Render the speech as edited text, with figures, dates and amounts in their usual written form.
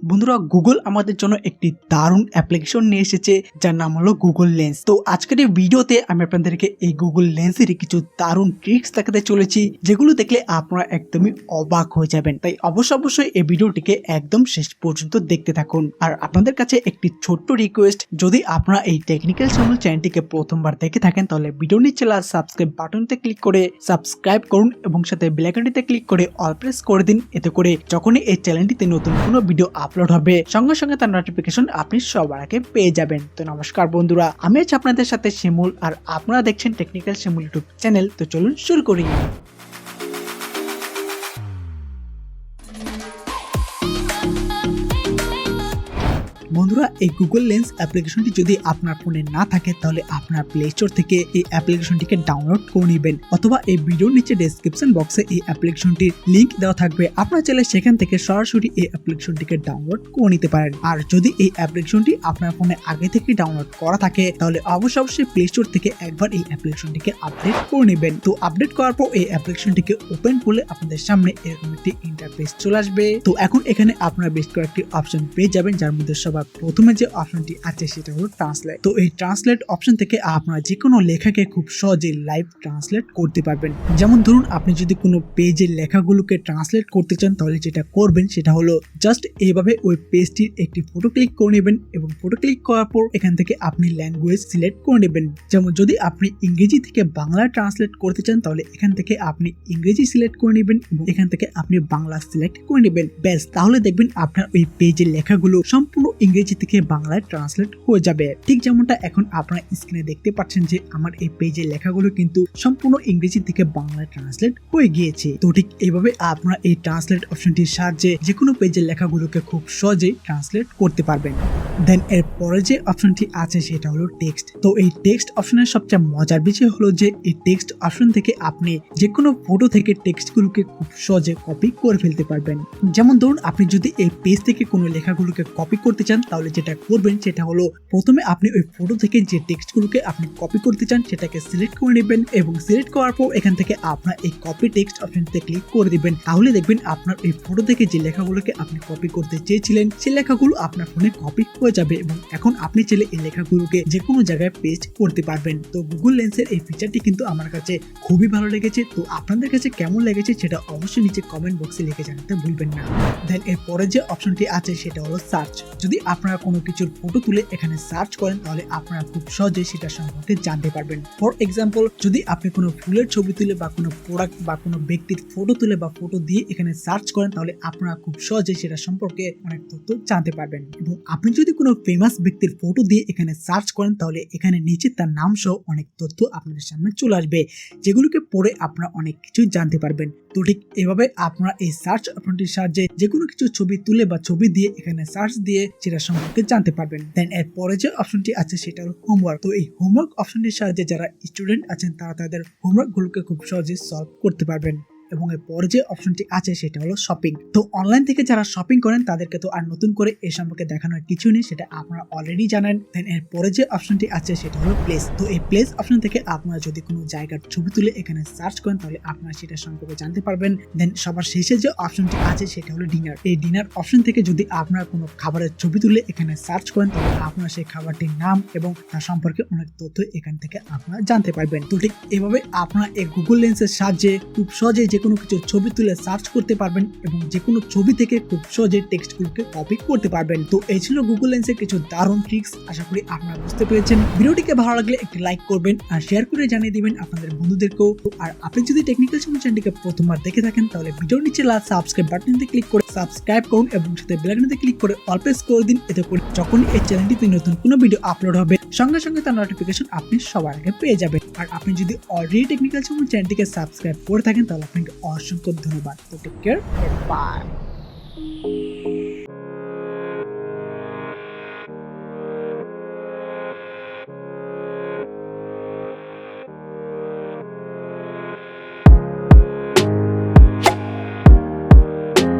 বন্ধুরা গুগল আমাদের জন্য একটি দারুণ অ্যাপ্লিকেশন নিয়ে এসেছে যার নাম হলো গুগল লেন্স। তো আজকের এই ভিডিওতে আমি আপনাদেরকে এই গুগল লেন্সের কিছু দারুণ ট্রিক্স দেখাতে চলেছি যেগুলো দেখলে আপনারা একদমই অবাক হয়ে যাবেন। তাই অবশ্যই এই ভিডিওটিকে একদম শেষ পর্যন্ত দেখতে থাকুন। আর আপনাদের কাছে একটি ছোট্ট রিকোয়েস্ট, যদি আপনারা এই টেকনিক্যাল চ্যানেল চ্যানেলটিকে প্রথমবার দেখে থাকেন তাহলে ভিডিও নিচে সাবস্ক্রাইব বাটনতে ক্লিক করে সাবস্ক্রাইব করুন এবং সাথে বেল আইকনটিতে ক্লিক করে অল প্রেস করে দিন। এতে করে যখনই এই চ্যানেলটিতে নতুন কোনো ভিডিও আপলোড হবে সঙ্গে সঙ্গে তার নোটিফিকেশন আপনি সবার আগে পেয়ে যাবেন। তো নমস্কার বন্ধুরা, আমি আছি আপনাদের সাথে শিমুল আর আপনারা দেখছেন টেকনিক্যাল শিমুল ইউটিউব চ্যানেল। তো চলুন শুরু করি। বন্ধুরা, এই গুগল লেন্স অ্যাপ্লিকেশনটি যদি আপনার ফোনে না থাকে তাহলে আপনার প্লে স্টোর থেকে এই অ্যাপ্লিকেশনটিকে ডাউনলোড করে নেবেন, অথবা এই ভিডিওর নিচে ডেসক্রিপশন বক্সে এই অ্যাপ্লিকেশনটির লিংক দেওয়া থাকবে। আপনারা চাইলে সেখান থেকে সরাসরি এই অ্যাপ্লিকেশনটিকে ডাউনলোড করে নিতে পারেন। আর যদি এই অ্যাপ্লিকেশনটি আপনার ফোনে আগে থেকে ডাউনলোড করা থাকে তাহলে অবশ্যই প্লে স্টোর থেকে একবার এই অ্যাপ্লিকেশনটিকে আপডেট করে নেবেন। তো আপডেট করার পর এই অ্যাপ্লিকেশনটিকে ওপেন করলে আপনাদের সামনে এরকম একটি ইন্টারফেস চলে আসবে। তো এখন এখানে আপনারা বেশ কয়েকটি অপশন পেয়ে যাবেন, যার মধ্যে সবার প্রথমে যে অপশনটি আছে সেটা হলো ট্রান্সলেট। তো এই ট্রান্সলেট অপশন থেকে আপনারা যে কোনো লেখাকে খুব সহজে লাইভ ট্রান্সলেট করতে পারবেন। যেমন ধরুন, আপনি যদি কোনো পেজের লেখাগুলোকে ট্রান্সলেট করতে চান তাহলে যেটা করবেন সেটা হলো জাস্ট এইভাবে ওই পেজটির একটি ফটো ক্লিক করে নেবেন এবং ফটো ক্লিক করার পর এখান থেকে আপনি ল্যাঙ্গুয়েজ সিলেক্ট করে নেবেন। যেমন যদি আপনি ইংরেজি থেকে বাংলা ট্রান্সলেট করতে চান তাহলে এখান থেকে আপনি ইংরেজি সিলেক্ট করে নেবেন এবং এখান থেকে আপনি বাংলা সিলেক্ট করে নেবেন। ব্যাস, তাহলে দেখবেন আপনার ওই পেজের লেখাগুলো সম্পূর্ণ ইংরেজি থেকে বাংলায় ট্রান্সলেট হয়ে যাবে। ঠিক যেমনটা এখন আপনারা স্ক্রিনে দেখতে পাচ্ছেন যে আমার এই পেজের লেখাগুলো কিন্তু সম্পূর্ণ ইংরেজি থেকে বাংলায় ট্রান্সলেট হয়ে গিয়েছে। তো ঠিক এইভাবে আপনারা এই ট্রান্সলেট অপশনটির সাহায্যে যে কোনো পেজের লেখাগুলোকে খুব সহজেই ট্রান্সলেট করতে পারবেন। দেন এর পরে যে অপশনটি আছে সেটা হলো টেক্সট। তো এই টেক্সট অপশনের সবচেয়ে মজার বিষয় হলো যে এই টেক্সট অপশন থেকে আপনি যে কোনো ফটো থেকে টেক্সটগুলোকে খুব সহজে কপি করে ফেলতে পারবেন। যেমন ধরুন, আপনি যদি এই পেজ থেকে কোনো লেখাগুলোকে কপি করতে চান তাহলে যেটা করবেন সেটা হলো প্রথমে আপনি ওই ফটো থেকে যে টেক্সটগুলোকে আপনি কপি করতে চান সেটাকে সিলেক্ট করে নেবেন এবং সিলেক্ট করার পর এখান থেকে আপনার এই কপি টেক্সট অপশনটিতে ক্লিক করে দিবেন। তাহলে দেখবেন আপনার এই ফটো থেকে যে লেখাগুলোকে আপনি কপি করতে চেয়েছিলেন সেই লেখাগুলো আপনার ফোনে কপি হয়ে যাবে এবং এখন আপনি চাইলে এই লেখাগুলোকে যে কোনো জায়গায় পেস্ট করতে পারবেন। তো গুগল লেন্সের এই ফিচারটি কিন্তু আমার কাছে খুবই ভালো লেগেছে। তো আপনাদের কাছে কেমন লেগেছে সেটা অবশ্যই নিচে কমেন্ট বক্সে লিখে জানাতে ভুলবেন না। দেন এর পরে যে অপশনটি আছে সেটা হলো সার্চ। যদি আপনারা কোনো কিছুর ফটো তুলে এখানে সার্চ করেন তাহলে আপনারা খুব সহজে সেটা সম্পর্কে জানতে পারবেন। ফর এক্সাম্পল, যদি আপনি কোনো ফুলের ছবি তুলে বা কোনো প্রোডাক্ট বা কোনো ব্যক্তির ফটো তুলে বা ফটো দিয়ে এখানে সার্চ করেন তাহলে আপনারা খুব সহজে সেটা সম্পর্কে অনেক তথ্য জানতে পারবেন। এবং আপনি যদি কোনো ফেমাস ব্যক্তির ফটো দিয়ে এখানে সার্চ করেন তাহলে এখানে নিচে তার নাম সহ অনেক তথ্য আপনাদের সামনে চলে আসবে, যেগুলোকে পড়ে আপনারা অনেক কিছু জানতে পারবেন। তো ঠিক এভাবে আপনারা এই সার্চ অপশনটির সাহায্যে যে কোনো কিছু ছবি তুলে বা ছবি দিয়ে এখানে সার্চ দিয়ে সেটা সম্পর্কে জানতে পারবেন। দেন এর পরে যে অপশনটি আছে সেটা হলো হোমওয়ার্ক। তো এই হোমওয়ার্ক অপশনটির সাহায্যে যারা স্টুডেন্ট আছেন তারা তাদের হোমওয়ার্ক গুলোকে খুব সহজে সলভ করতে পারবেন। এবং এর পরে যে অপশনটি আছে সেটা হলো শপিং। তো অনলাইন থেকে যারা শপিং করেন তাদেরকে তো আর নতুন করে এই সম্পর্কে দেখানোর কিছু নেই, সেটা আপনারা অলরেডি জানেন। দেন এর পরে যে অপশনটি আছে সেটা হলো প্লেস। তো এই প্লেস অপশন থেকে আপনারা যদি কোনো জায়গার ছবি তুলে এখানে সার্চ করেন তাহলে আপনারা সেটা সম্পর্কে জানতে পারবেন। দেন সবার শেষে যে অপশনটি আছে সেটা হলো ডিনার। এই ডিনার অপশন থেকে যদি আপনারা কোনো খাবারের ছবি তুলে এখানে সার্চ করেন তাহলে আপনারা সেই খাবারটির নাম এবং তার সম্পর্কে অনেক তথ্য এখান থেকে আপনারা জানতে পারবেন। তো ঠিক এভাবে আপনারা এই গুগল লেন্সের সাহায্যে খুব সহজে যে কোনো কিছু ছবি তুলে সার্চ করতে পারবেন এবং যে কোনো ছবি থেকে খুব সহজে টেক্সটগুলোকে কপি করতে পারবেন। তো এই ছিল গুগল লেন্সের কিছু দারুণ ট্রিক্স। আশা করি আপনারা বুঝতে পেরেছেন। ভিডিওটিকে ভালো লাগলে একটি লাইক করবেন আর শেয়ার করে জানিয়ে দিবেন আপনাদের বন্ধুদেরকেও। আর আপনি যদি টেকনিক্যাল শিমুল চ্যানেলটিকে প্রথমবার দেখে থাকেন তাহলে ভিডিওর নিচে লাল সাবস্ক্রাইব বাটনটিতে ক্লিক করে সাবস্ক্রাইব করুন এবং সাথে বেল আইকনটিতে ক্লিক করে অল প্রেস করে দিন। এতে করে যখন এই চ্যানেলটিতে নতুন কোনো ভিডিও আপলোড হবে সঙ্গে সঙ্গে তার নোটিফিকেশন আপনি সবার আগে পেয়ে যাবেন। আর আপনি যদি অলরেডি টেকনিক্যাল শিমুল চ্যানেলটিকে সাবস্ক্রাইব করে থাকেন তাহলে আপনাকে অসংখ্য ধন্যবাদ। তো টেক কেয়ার, বাই।